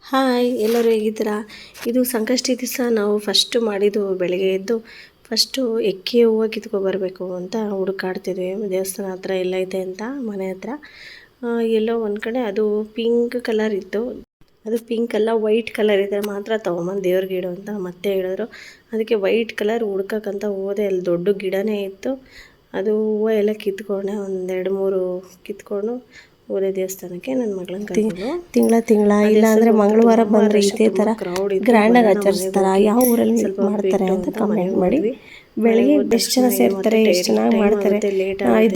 Hi, ಎಲ್ಲರೂ ಹೇಗಿದ್ದೀರಾ? ಇದು ಸಂಕಷ್ಟಿ ದಿವಸ ನಾವು ಫಸ್ಟು ಮಾಡಿದ್ದು ಬೆಳಗ್ಗೆ ಎದ್ದು ಫಸ್ಟು ಎಕ್ಕೆ ಹೂವು ಕಿತ್ಕೊಬರಬೇಕು ಅಂತ ಹುಡುಕಾಡ್ತಿದ್ವಿ. ದೇವಸ್ಥಾನ ಹತ್ರ ಎಲ್ಲೈತೆ ಅಂತ ಮನೆ ಹತ್ರ ಎಲ್ಲೋ ಒಂದು ಕಡೆ ಅದು ಪಿಂಕ್ ಕಲರ್ ಇತ್ತು. ಅದು ಪಿಂಕ್ ಅಲ್ಲ, ವೈಟ್ ಕಲರ್ ಇದೆ ಮಾತ್ರ ತೊಗೊಂಬಂದು ದೇವ್ರಿಗೆ ಇಡು ಅಂತ ಮತ್ತೆ ಹೇಳಿದ್ರು. ಅದಕ್ಕೆ ವೈಟ್ ಕಲರ್ ಹುಡ್ಕಕ್ಕಂತ ಹೋದೆ. ಅಲ್ಲಿ ದೊಡ್ಡ ಗಿಡನೇ ಇತ್ತು. ಅದು ಹೂವು ಎಲ್ಲ ಕಿತ್ಕೊಂಡೆ, ಒಂದೆರಡು ಮೂರು ಕಿತ್ಕೊಂಡು ಹೋದೆ ದೇವಸ್ಥಾನಕ್ಕೆ. ನನ್ನ ಮಗಳನ್ನ ಕರ್ಕೊಂಡು ತಿಂಗಳ ಇಲ್ಲ ಅಂದರೆ ಮಂಗಳವಾರ ಬಂದರೆ ಇದೇ ಥರ ಗ್ರ್ಯಾಂಡಾಗಿ ಆಚರಿಸ್ತಾರೆ. ಯಾವ ಊರಲ್ಲಿ ಮಾಡ್ತಾರೆ ಅಂತ ಕಮೆಂಟ್ ಮಾಡಿ. ಬೆಳಗ್ಗೆ ಎಷ್ಟು ಜನ ಸೇರ್ತಾರೆ, ಎಷ್ಟು ಚೆನ್ನಾಗಿ ಮಾಡ್ತಾರೆ,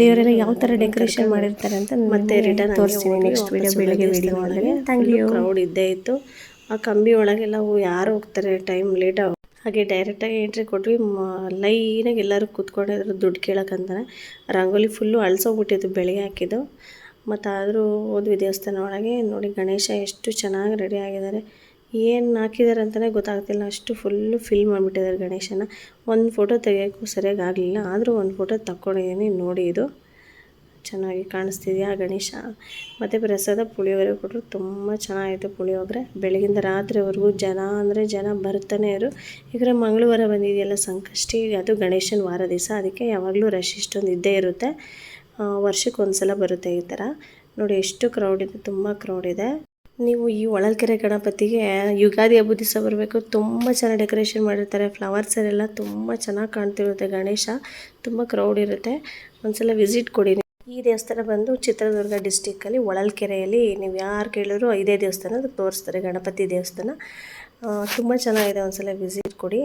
ದೇವರೆಲ್ಲ ಯಾವ ಥರ ಡೆಕೋರೇಷನ್ ಮಾಡಿರ್ತಾರೆ ಅಂತ ಮತ್ತೆ ರಿಟರ್ನ್ ತೋರಿಸ್ತೀನಿ ನೆಕ್ಸ್ಟ್ ವಿಡಿಯೋ. ಬೆಳಗ್ಗೆ ವಿಡಿಯೋ ಅಂದರೆ ಥ್ಯಾಂಕ್ ಯು. ಕ್ರೌಡ್ ಇದ್ದೇ ಇತ್ತು. ಆ ಕಂಬಿ ಒಳಗೆಲ್ಲ ಯಾರು ಹೋಗ್ತಾರೆ, ಟೈಮ್ ಲೇಟ್ ಆಗ ಹಾಗೆ ಡೈರೆಕ್ಟಾಗಿ ಎಂಟ್ರಿ ಕೊಟ್ವಿ. ಲೈನಾಗಿ ಎಲ್ಲರೂ ಕೂತ್ಕೊಂಡಿದ್ರು ದುಡ್ಡು ಕೇಳೋಕ್ಕಂತಾನೆ. ರಂಗೋಲಿ ಫುಲ್ಲು ಅಳಿಸೋಗ್ಬಿಟ್ಟಿತ್ತು ಬೆಳಗ್ಗೆ ಹಾಕಿದ್ದು. ಮತ್ತು ಆದರೂ ಹೋದ್ವಿ ದೇವಸ್ಥಾನ ಒಳಗೆ. ನೋಡಿ ಗಣೇಶ ಎಷ್ಟು ಚೆನ್ನಾಗಿ ರೆಡಿ ಆಗಿದ್ದಾರೆ. ಏನು ಹಾಕಿದ್ದಾರೆ ಅಂತಲೇ ಗೊತ್ತಾಗ್ತಿಲ್ಲ, ಅಷ್ಟು ಫುಲ್ಲು ಫಿಲ್ ಮಾಡಿಬಿಟ್ಟಿದ್ದಾರೆ ಗಣೇಶನ. ಒಂದು ಫೋಟೋ ತೆಗಿಯೋಕ್ಕೂ ಸರಿಯಾಗಿ ಆಗಲಿಲ್ಲ, ಆದರೂ ಒಂದು ಫೋಟೋ ತಕ್ಕೊಂಡಿದ್ದೀನಿ. ನೋಡಿ, ಇದು ಚೆನ್ನಾಗಿ ಕಾಣಿಸ್ತಿದೆಯಾ ಗಣೇಶ. ಮತ್ತು ಪ್ರಸಾದ ಪುಳಿಯೋಗರೆ ಕೊಟ್ಟರು, ತುಂಬ ಚೆನ್ನಾಗಿತ್ತು ಪುಳಿಯೋಗರೆ. ಬೆಳಗಿಂದ ರಾತ್ರಿವರೆಗೂ ಜನ ಅಂದರೆ ಜನ ಬರ್ತಾನೆ ಇರು. ಈಗ ಮಂಗಳವಾರ ಬಂದಿದೆಯಲ್ಲ ಸಂಕಷ್ಟಿ, ಅದು ಗಣೇಶನ ವಾರ ದಿವಸ, ಅದಕ್ಕೆ ಯಾವಾಗಲೂ ರಶ್ ಇಷ್ಟೊಂದು ಇದ್ದೇ ಇರುತ್ತೆ. ವರ್ಷಕ್ಕೆ ಒಂದು ಸಲ ಬರುತ್ತೆ ಈ ಥರ. ನೋಡಿ ಎಷ್ಟು ಕ್ರೌಡ್ ಇದೆ, ತುಂಬ ಕ್ರೌಡ್ ಇದೆ. ನೀವು ಈ ಹೊಳಲ್ಕೆರೆ ಗಣಪತಿಗೆ ಯುಗಾದಿ ಹಬ್ಬದ ದಿವಸ ಬರಬೇಕು. ತುಂಬ ಚೆನ್ನಾಗಿ ಡೆಕೋರೇಷನ್ ಮಾಡಿರ್ತಾರೆ, ಫ್ಲವರ್ಸಲ್ಲೆಲ್ಲ ತುಂಬ ಚೆನ್ನಾಗಿ ಕಾಣ್ತಿರುತ್ತೆ ಗಣೇಶ. ತುಂಬ ಕ್ರೌಡ್ ಇರುತ್ತೆ, ಒಂದ್ಸಲ ವಿಸಿಟ್ ಕೊಡಿ. ಈ ದೇವಸ್ಥಾನ ಬಂದು ಚಿತ್ರದುರ್ಗ ಡಿಸ್ಟಿಕ್ಕಲ್ಲಿ ಹೊಳಲ್ಕೆರೆಯಲ್ಲಿ. ನೀವು ಯಾರು ಕೇಳಿದ್ರು ಇದೇ ದೇವಸ್ಥಾನ ತೋರಿಸ್ತಾರೆ, ಗಣಪತಿ ದೇವಸ್ಥಾನ. ತುಂಬ ಚೆನ್ನಾಗಿದೆ, ಒಂದ್ಸಲ ವಿಸಿಟ್ ಕೊಡಿ.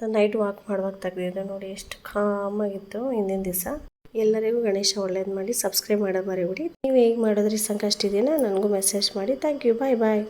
ನಾನು ನೈಟ್ ವಾಕ್ ಮಾಡುವಾಗ ತೆಗೆದಿದ್ದೆ. ನೋಡಿ ಎಷ್ಟು ಕಾಮಾಗಿತ್ತು ಹಿಂದಿನ ದಿವಸ. ಎಲ್ಲರಿಗೂ ಗಣೇಶ ಒಳ್ಳೇದು ಮಾಡಿ. ಸಬ್ಸ್ಕ್ರೈಬ್ ಮಾಡೋದು ಮರಿಬೇಡಿ. ನೀವು ಹೇಗೆ ಮಾಡಿದ್ರಿ ಸಂಕಷ್ಟಿ ದಿನ ನನಗೂ ಮೆಸೇಜ್ ಮಾಡಿ. Thank you, bye bye.